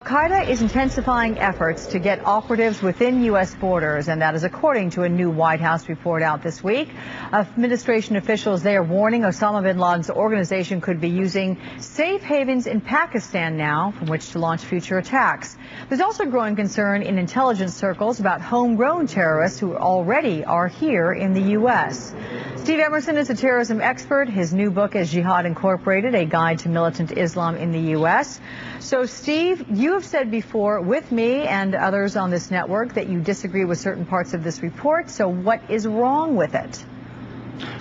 Qaeda is intensifying efforts to get operatives within U.S. borders, and that is according to a new White House report out this week. Administration officials there are warning Osama bin Laden's organization could be using safe havens in Pakistan now from which to launch future attacks. There's also growing concern in intelligence circles about homegrown terrorists who already are here in the U.S. Steve Emerson is a terrorism expert. His new book is Jihad Incorporated, A Guide to Militant Islam in the U.S. So, Steve, you have said before with me and others on this network that you disagree with certain parts of this report. So what is wrong with it?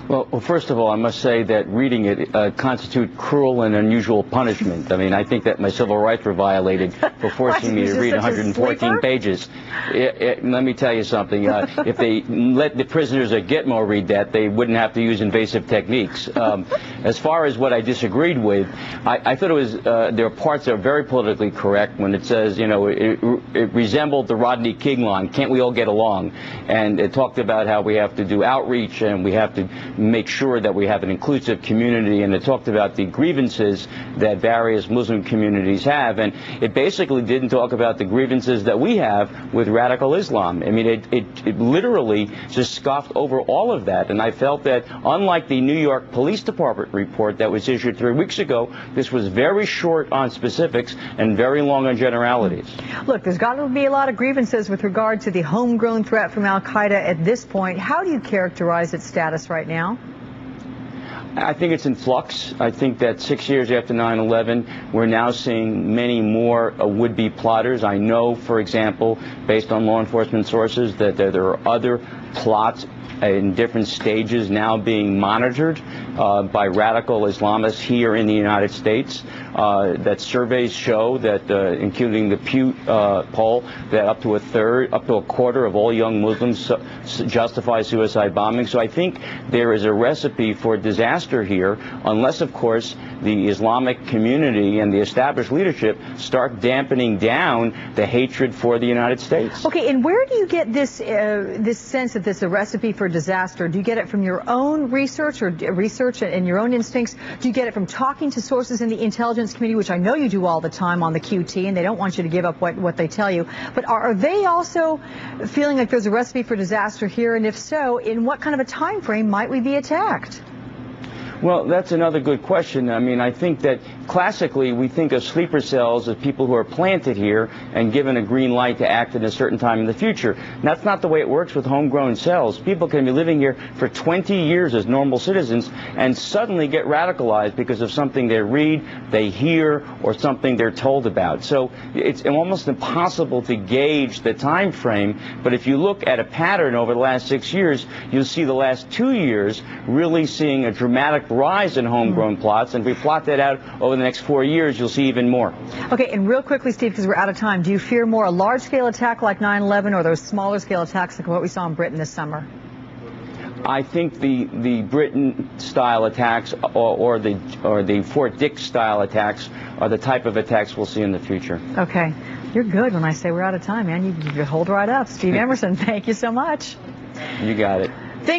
Well, first of all, I must say that reading it constitutes cruel and unusual punishment. I mean, I think that my civil rights were violated for forcing me to read 114 pages. Let me tell you something. If they let the prisoners at Gitmo read that, they wouldn't have to use invasive techniques. As far as what I disagreed with, I thought it was there are parts that are very politically correct when it says, you know, it resembled the Rodney King line, can't we all get along? And it talked about how we have to do outreach and we have to make sure that we have an inclusive community, and it talked about the grievances that various Muslim communities have, and it basically didn't talk about the grievances that we have with radical Islam. I mean, it literally just scoffed over all of that, and I felt that unlike the New York Police Department report that was issued 3 weeks ago, this was very short on specifics and very long on generalities. Look, there's got to be a lot of grievances with regard to the homegrown threat from al-Qaeda at this point. How do you characterize its status right now? I think it's in flux. I think that 6 years after 9/11, we're now seeing many more would-be plotters. I know, for example, based on law enforcement sources, that there are other plots in different stages now being monitored by radical Islamists here in the United States. That surveys show that, including the Pew poll, that up to a quarter of all young Muslims justify suicide bombing. So I think there is a recipe for disaster here, unless, of course, the Islamic community and the established leadership start dampening down the hatred for the United States. Okay, and where do you get this this sense that this is a recipe for disaster? Do you get it from your own research or research and your own instincts? Do you get it from talking to sources in the intelligence community, which I know you do all the time on the QT, and they don't want you to give up what they tell you? But are they also feeling like there's a recipe for disaster here? And if so, in what kind of a time frame might we be attacked? Well, that's another good question. I mean, I think that classically we think of sleeper cells as people who are planted here and given a green light to act at a certain time in the future. And that's not the way it works with homegrown cells. People can be living here for 20 years as normal citizens and suddenly get radicalized because of something they read, they hear, or something they're told about. So it's almost impossible to gauge the time frame, but if you look at a pattern over the last 6 years, you'll see the last 2 years really seeing a dramatic rise in homegrown plots, and if we plot that out over the next 4 years, you'll see even more. Okay, and real quickly, Steve, because we're out of time, do you fear more a large-scale attack like 9/11 or those smaller-scale attacks like what we saw in Britain this summer? I think the Britain-style attacks or the Fort Dix-style attacks are the type of attacks we'll see in the future. Okay, you're good when I say we're out of time, man. You hold right up. Steve Emerson, thank you so much. You got it.